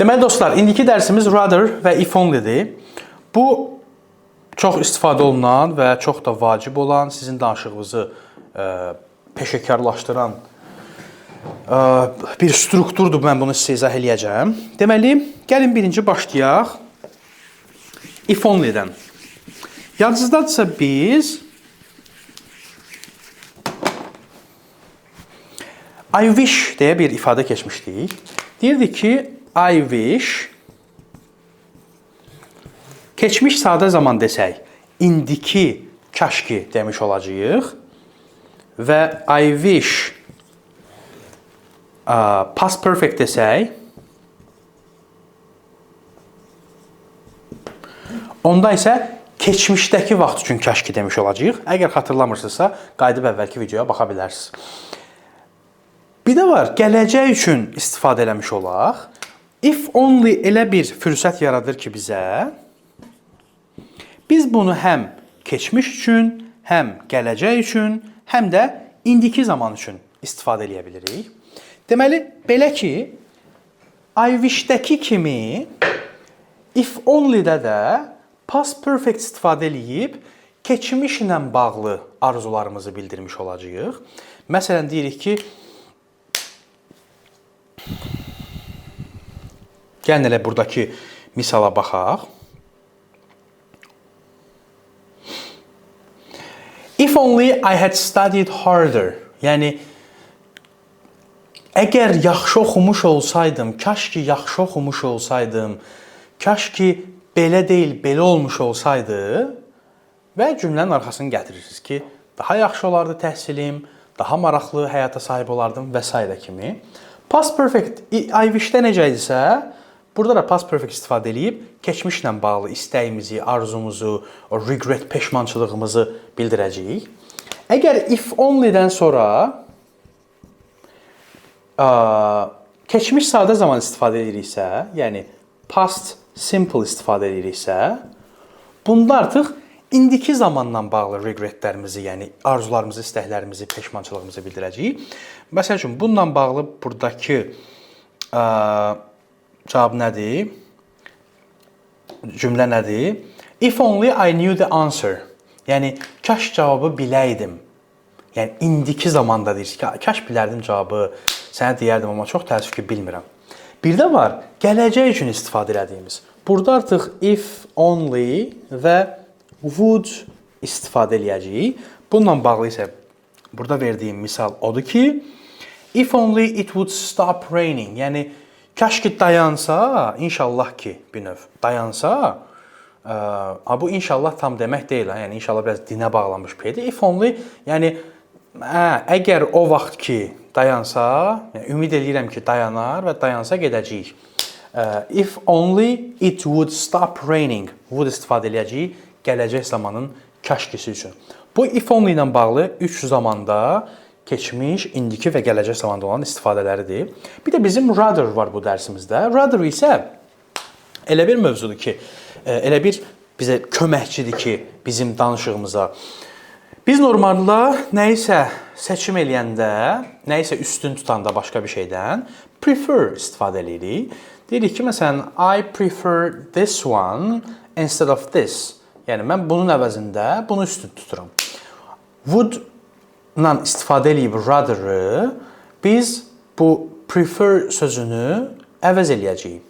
Deməli dostlar, indiki dərsimiz rather və if only'dir. Bu çox istifadə olunan və çox da vacib olan, sizin danışığınızı peşəkarlaşdıran bir strukturdur. Mən bunu sizə izah eləyəcəm. Deməli, gəlin birinci başlayaq if only'dən. Yadınızdadırsa biz I wish deyə bir ifadə keçmişdik. Deyirdik ki, I wish keçmiş sadə zaman desək, indiki kaşki demiş olacağıq və I wish past perfect desək, onda isə keçmişdəki vaxt üçün kaşki demiş olacağıq. Əgər xatırlamırsınızsa, qayıdıb əvvəlki videoya baxa bilərsiniz. Bir də var, gələcək üçün istifadə eləmiş olaq. If only elə bir fürsət yaradır ki bizə, biz bunu həm keçmiş üçün, həm gələcək üçün, həm də indiki zaman üçün istifadə eləyə bilirik. Deməli, belə ki, I wish-dəki kimi if only-də də past perfect istifadə eləyib keçmişlə bağlı arzularımızı bildirmiş olacağıq. Məsələn, deyirik ki, gəlin elə buradakı misala baxaq. If only I had studied harder. Yəni, əgər yaxşı oxumuş olsaydım, kaş ki yaxşı oxumuş olsaydım, kaş ki belə deyil, belə olmuş olsaydı və cümlənin arxasını gətirirsiniz ki, daha yaxşı olardı təhsilim, daha maraqlı həyata sahib olardım və s. kimi. Past perfect, I wish-də necə idisə, burada da past perfect istifadə edib, keçmişlə bağlı istəyimizi, arzumuzu, o regret, peşmançılığımızı bildirəcəyik. Əgər if only-dən sonra keçmiş sadə zaman istifadə ediriksə, yəni past simple istifadə ediriksə, bunda artıq indiki zamanla bağlı regretlərimizi, yəni arzularımızı, istəklərimizi, peşmançılığımızı bildirəcəyik. Məsəl üçün, bununla bağlı buradakı cavab nədir? Cümlə nədir? If only I knew the answer. Yəni, kaş cavabı biləydim. Yəni, indiki zamanda deyirsiniz ki, kaş bilərdim cavabı, sənə deyərdim, amma çox təəssüf ki, bilmirəm. Bir də var, gələcək üçün istifadə edədiyimiz. Burada artıq if only və would istifadə eləyəcəyik. Bununla bağlı isə burada verdiyim misal odur ki, if only it would stop raining. Yəni, kaş ki dayansa, inşallah ki bir növ dayansa, bu inşallah tam demək deyil. Yəni, inşallah biraz dinə bağlanmış peydir. If only, yəni, əgər o vaxt ki dayansa, yəni, ümid edirəm ki dayanar və dayansa gedəcəyik. If only it would stop raining. Would istifadə eləyəcəyik gələcək zamanın kaşkisi üçün. Bu if only ilə bağlı 3 zamanda keçmiş, indiki və gələcək zamanda olan istifadələridir. Bir də bizim rather var bu dərsimizdə. Rather isə elə bir mövzudur ki, elə bir bizə köməkçidir ki, bizim danışığımıza. Biz normalda nəyisə seçim eləyəndə, nəyisə üstün tutanda başqa bir şeydən prefer istifadə edirik. Deyirik ki, məsələn, I prefer this one instead of this. Yəni, mən bunun əvəzində bunu üstün tuturam. Would-la istifadə edib rather-ı biz bu prefer sözünü əvəz eləyəcəyik.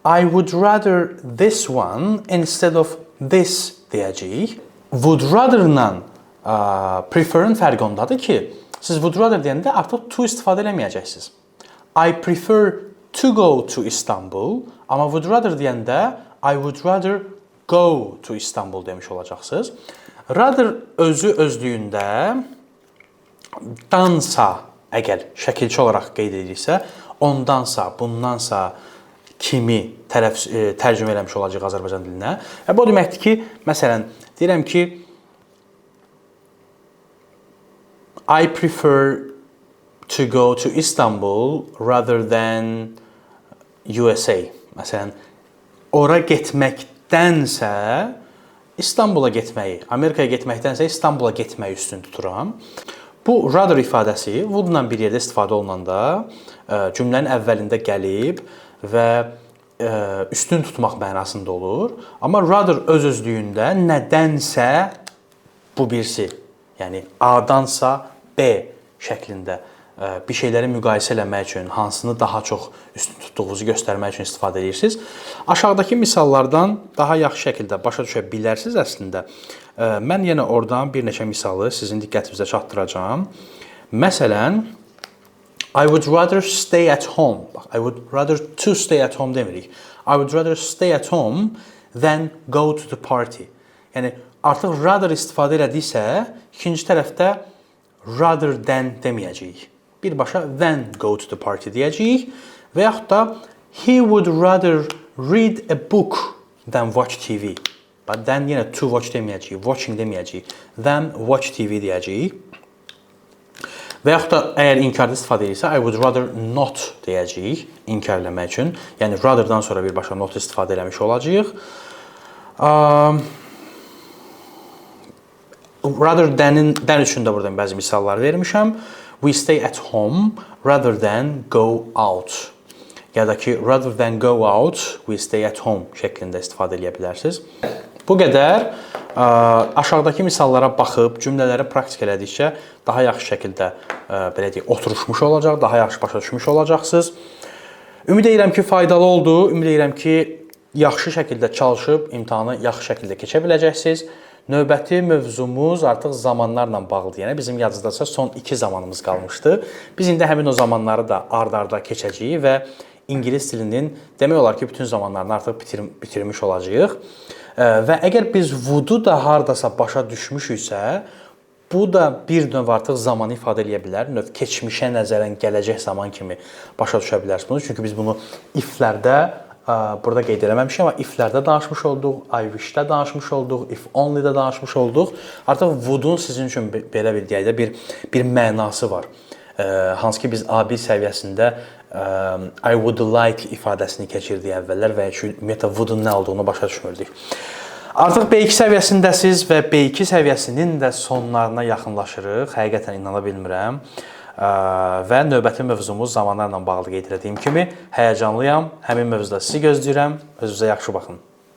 I would rather this one instead of this deyəcəyik. Would rather-la prefer-ın fərqi ondadır ki, siz would rather deyəndə artıq to istifadə eləməyəcəksiniz. I prefer to go to Istanbul, amma would rather deyəndə I would rather go to Istanbul demiş olacaqsınız. Rather özü özlüyündə dansa, əgər şəkilçi olaraq qeyd ediriksə, ondansa, bundansa kimi tərcümə eləmiş olacaq Azərbaycan dilinə. Bu deməkdir ki, məsələn, deyirəm ki, I prefer to go to Istanbul rather than USA. Məsələn, ora getməkdənsə İstanbula getməyi, Amerikaya getməkdənsə İstanbula getməyi üstün tuturam. Bu rather ifadəsi would-la bir yerdə istifadə olunanda cümlənin əvvəlində gəlib və üstün tutmaq mənasında olur. Amma rather öz-özlüyündə nədənsə bu birisi, yəni A-dansa B şəklində bir şeyləri müqayisə eləmək üçün, hansını daha çox üstün tutduğunuzu göstərmək üçün istifadə edirsiniz. Aşağıdakı misallardan daha yaxşı şəkildə başa düşə bilərsiniz əslində. Mən yenə oradan bir neçə misalı sizin diqqətinizə çatdıracağam. Məsələn, I would rather stay at home. Bax, I would rather to stay at home demirik. I would rather stay at home than go to the party. Yəni artıq rather istifadə elədiksə, ikinci tərəfdə rather than deməyəcəyik. Birbaşa than go to the party deyəcəyik və yaxud da he would rather read a book than watch TV. But then yenə to watch deməyəcəyik, watching deməyəcəyik. Than watch TV deyəcəyik. Və yaxud da əgər inkarda istifadə edirsə, I would rather not deyəcəyik inkar eləmək üçün. Yəni rather'dan sonra birbaşa not istifadə eləmiş olacağıq. Rather than üçün də burada bəzi misallar vermişəm. We stay at home rather than go out. Ya da ki, rather than go out, we stay at home şəklində istifadə edə bilərsiniz. Bu qədər. Aşağıdakı misallara baxıb, cümlələri praktik elədikcə daha yaxşı şəkildə belə deyək, oturuşmuş olacaq, daha yaxşı başa düşmüş olacaqsınız. Ümid edirəm ki, faydalı oldu. Ümid edirəm ki, yaxşı şəkildə çalışıb imtahanı yaxşı şəkildə keçə biləcəksiniz. Növbəti mövzumuz artıq zamanlarla bağlıdır. Yəni bizim yazıdasa son 2 zamanımız qalmışdı. Biz indi həmin o zamanları da ard-arda keçəcəyik və ingilis dilinin demək olar ki, bütün zamanlarını artıq bitirmiş olacağıq. Və əgər biz would-u da hardasa başa düşmüşüksə, bu da bir növ artıq zamanı ifadə edə bilər. Növ keçmişə nəzərən gələcək zaman kimi başa düşə bilərsiniz bunu. Çünki biz bunu if-lərdə burada qeyd eləməmişik, amma if-lərdə danışmış olduq, I wish-də danışmış olduq, if only-də danışmış olduq. Artıq would-un sizin üçün belə bir deyək də bir mənası var. Hansı ki biz A1 səviyyəsində I would like ifadəsini keçirdik əvvəllər və ümumiyyətlə would-un nə olduğunu başa düşmürdük. Artıq B2 səviyyəsindəsiz və B2 səviyyəsinin də sonlarına yaxınlaşırıq. Həqiqətən inana bilmirəm. Və növbəti mövzumuz zamanlarla bağlı qeyd etdiyim kimi həyəcanlıyam. Həmin mövzuda sizi gözləyirəm. Özünüzə yaxşı baxın.